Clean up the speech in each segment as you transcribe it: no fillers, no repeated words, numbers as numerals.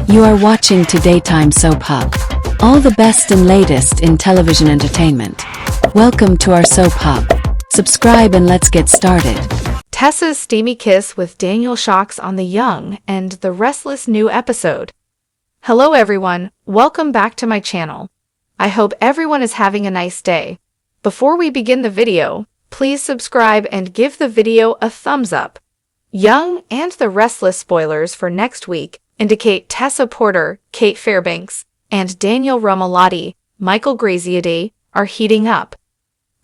You are watching to Daytime Soap Hub. All the best and latest in television entertainment. Welcome to our Soap Hub. Subscribe and let's get started. Tessa's steamy kiss with Daniel shocks on the young and the Restless new episode. Hello everyone, welcome back to my channel. I hope everyone is having a nice day. Before we begin the video, please subscribe and give the video a thumbs up. Young and the Restless spoilers for next week indicate Tessa Porter, Kate Fairbanks, and Daniel Romalotti, Michael Graziadei, are heating up.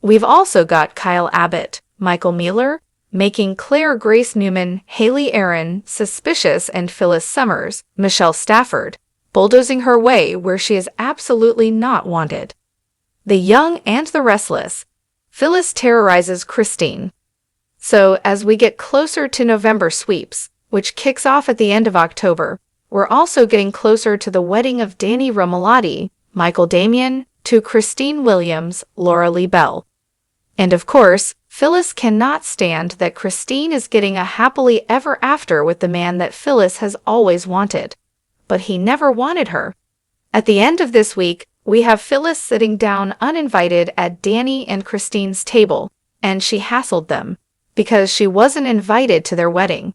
We've also got Kyle Abbott, Michael Mueller, making Claire Grace Newman, Haley Aaron suspicious, and Phyllis Summers, Michelle Stafford, bulldozing her way where she is absolutely not wanted. The young and the Restless. Phyllis terrorizes Christine. So, as we get closer to November sweeps, which kicks off at the end of October, we're also getting closer to the wedding of Danny Romalotti, Michael Damian, to Christine Williams, Laura Lee Bell. And of course, Phyllis cannot stand that Christine is getting a happily ever after with the man that Phyllis has always wanted. But he never wanted her. At the end of this week, we have Phyllis sitting down uninvited at Danny and Christine's table, and she hassled them, because she wasn't invited to their wedding.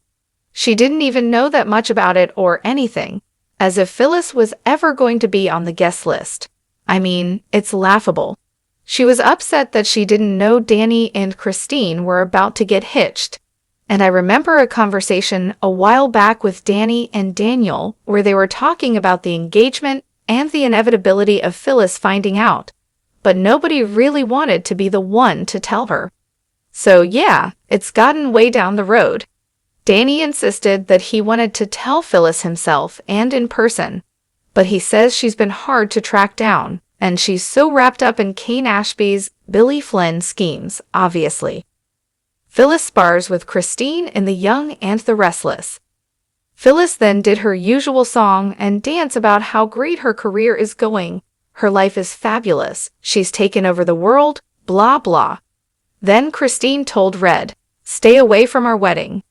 She didn't even know that much about it or anything, as if Phyllis was ever going to be on the guest list. I mean, it's laughable. She was upset that she didn't know Danny and Christine were about to get hitched. And I remember a conversation a while back with Danny and Daniel where they were talking about the engagement and the inevitability of Phyllis finding out, but nobody really wanted to be the one to tell her. So yeah, it's gotten way down the road. Danny insisted that he wanted to tell Phyllis himself and in person, but he says she's been hard to track down, and she's so wrapped up in Kane Ashby's Billy Flynn schemes, obviously. Phyllis spars with Christine in The Young and the Restless. Phyllis then did her usual song and dance about how great her career is going. Her life is fabulous. She's taken over the world, blah blah. Then Christine told Red, "Stay away from our wedding."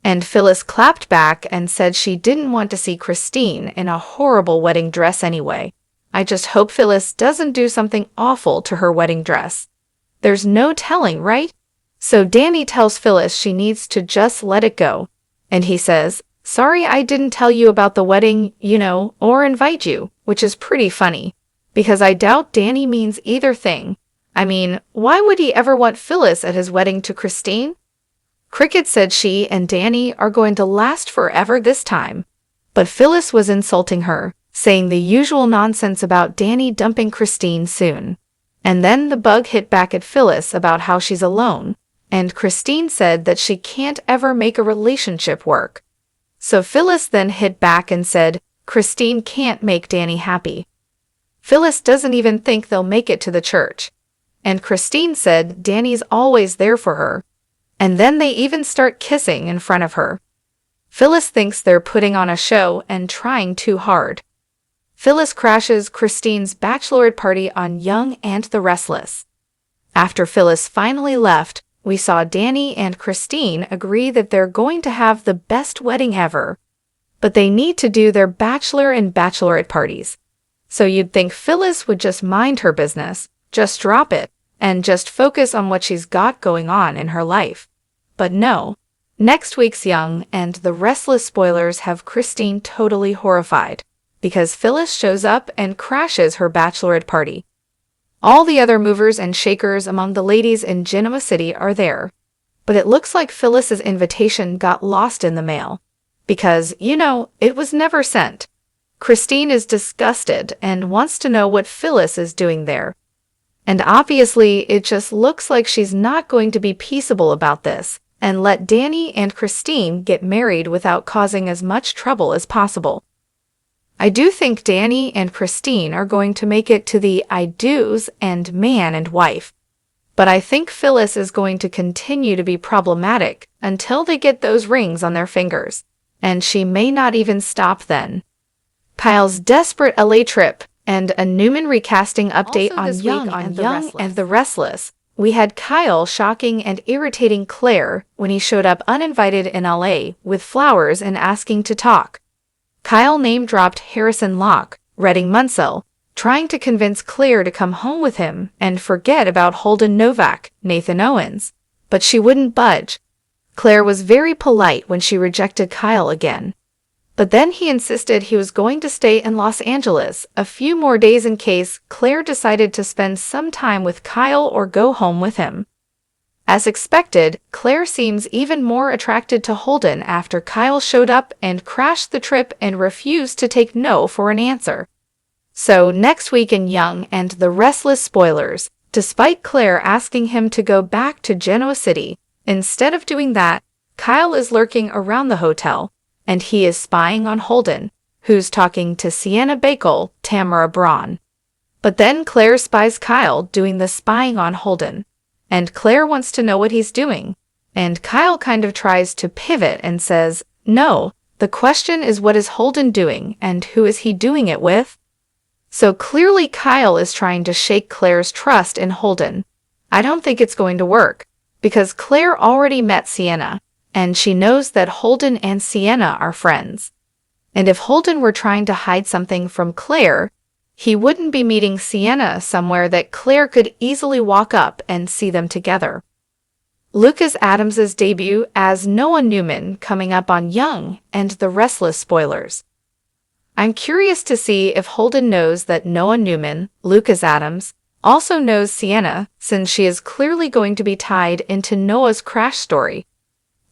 And Phyllis clapped back and said she didn't want to see Christine in a horrible wedding dress anyway. I just hope Phyllis doesn't do something awful to her wedding dress. There's no telling, right? So Danny tells Phyllis she needs to just let it go. And he says, "Sorry I didn't tell you about the wedding, or invite you," which is pretty funny, because I doubt Danny means either thing. I mean, why would he ever want Phyllis at his wedding to Christine? Cricket said she and Danny are going to last forever this time. But Phyllis was insulting her, saying the usual nonsense about Danny dumping Christine soon. And then the bug hit back at Phyllis about how she's alone, and Christine said that she can't ever make a relationship work. So Phyllis then hit back and said, Christine can't make Danny happy. Phyllis doesn't even think they'll make it to the church. And Christine said Danny's always there for her. And then they even start kissing in front of her. Phyllis thinks they're putting on a show and trying too hard. Phyllis crashes Christine's bachelorette party on Young and the Restless. After Phyllis finally left, we saw Danny and Christine agree that they're going to have the best wedding ever. But they need to do their bachelor and bachelorette parties. So you'd think Phyllis would just mind her business, just drop it, and just focus on what she's got going on in her life. But no. Next week's Young and the Restless spoilers have Christine totally horrified, because Phyllis shows up and crashes her bachelorette party. All the other movers and shakers among the ladies in Genoa City are there. But it looks like Phyllis's invitation got lost in the mail. Because, it was never sent. Christine is disgusted and wants to know what Phyllis is doing there. And obviously, it just looks like she's not going to be peaceable about this and let Danny and Christine get married without causing as much trouble as possible. I do think Danny and Christine are going to make it to the I do's and man and wife. But I think Phyllis is going to continue to be problematic until they get those rings on their fingers. And she may not even stop then. Kyle's desperate LA trip and a Newman recasting update on Young and the Restless. We had Kyle shocking and irritating Claire when he showed up uninvited in LA with flowers and asking to talk. Kyle name-dropped Harrison Locke, Redding Munsell, trying to convince Claire to come home with him and forget about Holden Novak, Nathan Owens. But she wouldn't budge. Claire was very polite when she rejected Kyle again. But then he insisted he was going to stay in Los Angeles a few more days in case Claire decided to spend some time with Kyle or go home with him. As expected, Claire seems even more attracted to Holden after Kyle showed up and crashed the trip and refused to take no for an answer. So next week in Young and the Restless spoilers, despite Claire asking him to go back to Genoa City, instead of doing that, Kyle is lurking around the hotel, and he is spying on Holden, who's talking to Sienna Bakul, Tamara Braun. But then Claire spies Kyle doing the spying on Holden, and Claire wants to know what he's doing, and Kyle kind of tries to pivot and says, "No, the question is what is Holden doing and who is he doing it with?" So clearly Kyle is trying to shake Claire's trust in Holden. I don't think it's going to work, because Claire already met Sienna, and she knows that Holden and Sienna are friends. And if Holden were trying to hide something from Claire, he wouldn't be meeting Sienna somewhere that Claire could easily walk up and see them together. Lucas Adams's debut as Noah Newman coming up on Young and the Restless spoilers. I'm curious to see if Holden knows that Noah Newman, Lucas Adams, also knows Sienna, since she is clearly going to be tied into Noah's crash story.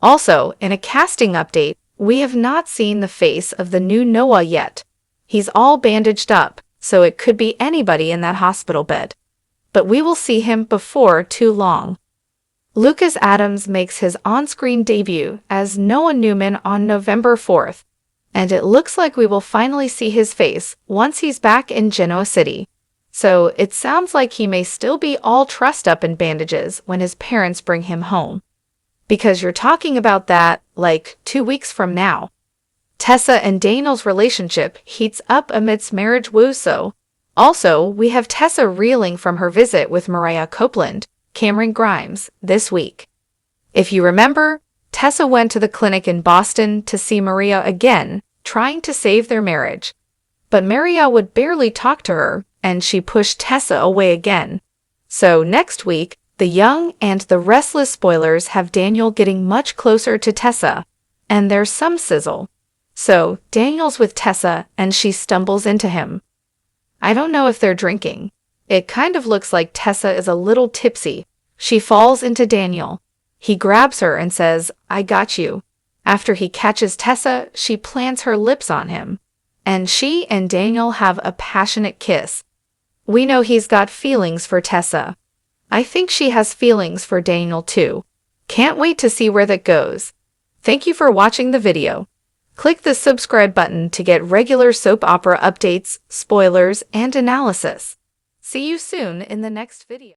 Also, in a casting update, we have not seen the face of the new Noah yet. He's all bandaged up, so it could be anybody in that hospital bed. But we will see him before too long. Lucas Adams makes his on-screen debut as Noah Newman on November 4th, and it looks like we will finally see his face once he's back in Genoa City. So it sounds like he may still be all trussed up in bandages when his parents bring him home. Because you're talking about that, like, 2 weeks from now. Tessa and Daniel's relationship heats up amidst marriage woes. Also, we have Tessa reeling from her visit with Mariah Copeland, Cameron Grimes, this week. If you remember, Tessa went to the clinic in Boston to see Maria again, trying to save their marriage. But Maria would barely talk to her, and she pushed Tessa away again. So next week, the Young and the Restless spoilers have Daniel getting much closer to Tessa, and there's some sizzle. So Daniel's with Tessa and she stumbles into him. I don't know if they're drinking. It kind of looks like Tessa is a little tipsy. She falls into Daniel. He grabs her and says, "I got you." After he catches Tessa, she plants her lips on him, and she and Daniel have a passionate kiss. We know he's got feelings for Tessa. I think she has feelings for Daniel too. Can't wait to see where that goes. Thank you for watching the video. Click the subscribe button to get regular soap opera updates, spoilers, and analysis. See you soon in the next video.